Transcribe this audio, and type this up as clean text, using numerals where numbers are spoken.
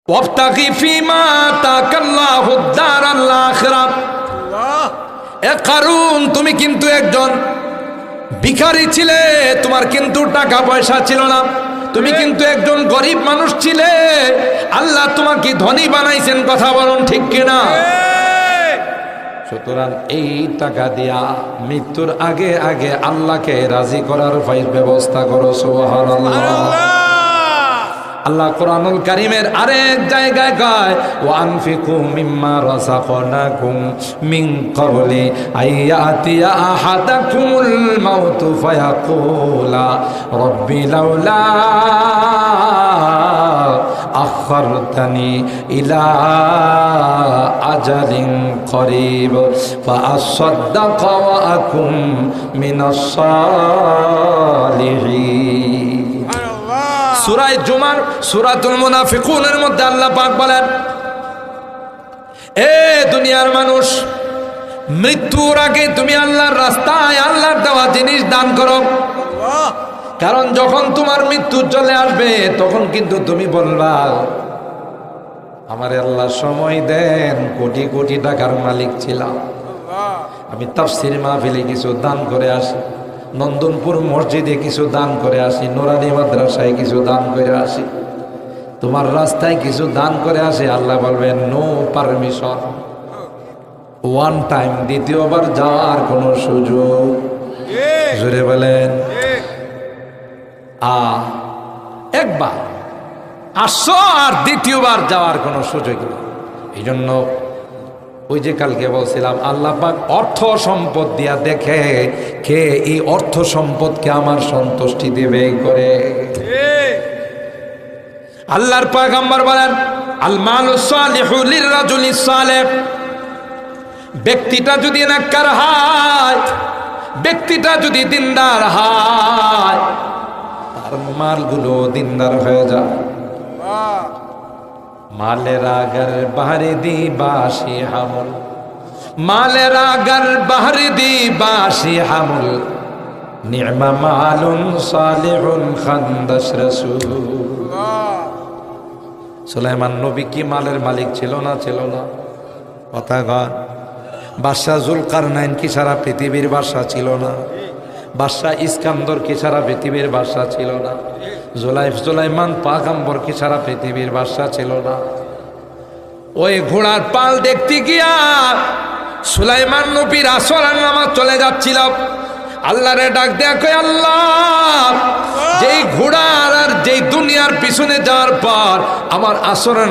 ওয়াবতাগি ফীমা আতাকাল্লাহুদ দারাল আখিরাহ। এ কারুন, তুমি কিন্তু একজন ভিখারি ছিলে, তোমার কিন্তু টাকা পয়সা ছিল না, তুমি কিন্তু একজন গরিব মানুষ ছিলে। আল্লাহ তোমাকে ধনী বানাইছেন, কথা বলুন ঠিক কিনা? সুতরাং এই টাকা দিয়া মৃত্যুর আগে আগে আল্লাহকে রাজি করার ব্যবস্থা করো। সুবহানাল্লাহ। আল্লাহ কোরআনুল কারীমের আরেক জায়গায় কয়, ওয়ানফিকু মিম্মা রাযাকনাকুম মিন ক্বাবলি আইয়াতিয়া আহাদাকুমুল মাউতু ফায়াকুলা রাব্বি লাউলা আখারতানি ইলা আজালিন করিব ফাআসাদদাকা ওয়া আকুম মিনাস সালিহিন। সূরা জুমার সূরাতুল মুনাফিকুনের মধ্যে আল্লাহ পাক বলেন, এ দুনিয়ার মানুষ, মৃত্যুর আগে তুমি আল্লাহর রাস্তায় আল্লাহর দেওয়া জিনিস দান করো। কারণ যখন তোমার মৃত্যু চলে আসবে তখন কিন্তু তুমি বলবা, আমারে আল্লাহ সময় দেন, কোটি কোটি টাকার মালিক ছিলাম, আমি তাফসীর মাহফিলে কিছু দান করে আসি, নন্দনপুর মসজিদে কিছু দান করে আসি, নুরানি মাদ্রাসায় কিছু দান করে আসি, তোমার রাস্তায় কিছু দান করে আসি। আল্লাহ বলবেন, নো পারমিশন, ওয়ান টাইম, দ্বিতীয়বার যাওয়ার কোনো সুযোগ। জোরে বলেন, একবার আসো আর দ্বিতীয়বার যাওয়ার কোনো সুযোগ নেই। এই জন্য ওই যে কালকে বলছিলাম, আল্লাহ পাক অর্থ সম্পদ দিয়া দেখে কে এই অর্থ সম্পদকে আমার সন্তুষ্টি দেবে করে। আল্লাহর পয়গম্বর বলেন, আল মালুস সালিহু লিররাজুলিস সালিহ। ব্যক্তিটা যদি নেককার হয়, ব্যক্তিটা যদি দিনদার হয়, তার মালগুলো দিনদার হয়ে যায়। মালেরা গর বাহরে দি বাসি হামুল, মালেরা গর বাহরে দি বাসি হামুল, নি'মা মালুন সালিহুন খান্দাস রাসূল। সুলাইমান নবী কি মালের মালিক ছিল না? ছিল না? কথা কন। বাদশাহ জুলকারনাইন কি সারা পৃথিবীর বাদশাহ ছিল না? বাদশাহ ইস্কান্দর কি সারা পৃথিবীর বাদশাহ ছিল না? সুলাইমান পয়গম্বর কি সারা পৃথিবীর বাদশাহ ছিল না? ওই ঘোড়ার পাল দেখতে গিয়া সুলাইমান নবীর আসরের নামাজ চলে যাচ্ছিল। আল্লাহরে ডাক দেয়া কই, আল্লাহ, যেই ঘোড়ার আর যেই দুনিয়ার পিছনে যাওয়ার পর আমার আসরের